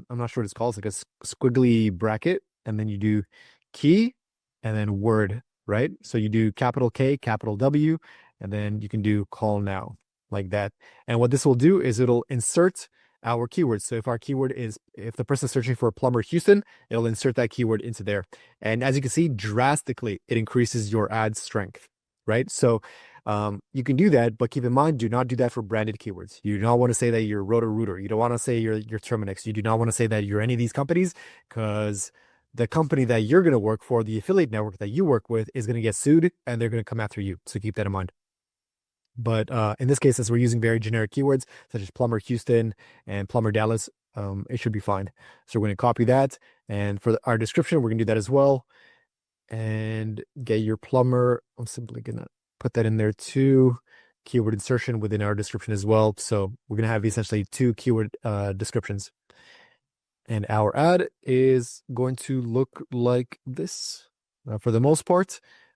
I'm not sure what it's called. It's like a squiggly bracket, and then you do key and then word, right? So you do capital K, capital W, and then you can do call now like that. And what this will do is it'll insert our keywords. So if our keyword is, if the person is searching for plumber Houston, it'll insert that keyword into there. And as you can see, drastically, it increases your ad strength, right? So you can do that, but keep in mind, do not do that for branded keywords. You do not want to say that you're Roto-Rooter. You don't want to say you're Terminix. You do not want to say that you're any of these companies, because the company that you're going to work for, the affiliate network that you work with, is going to get sued and they're going to come after you. So keep that in mind. But in this case, as we're using very generic keywords such as plumber Houston and plumber Dallas, it should be fine. So we're going to copy that. And for our description, we're going to do that as well. And get your plumber. I'm simply going to put that in there too. Keyword insertion within our description as well. So we're going to have essentially 2 keyword descriptions. And our ad is going to look like this for the most part.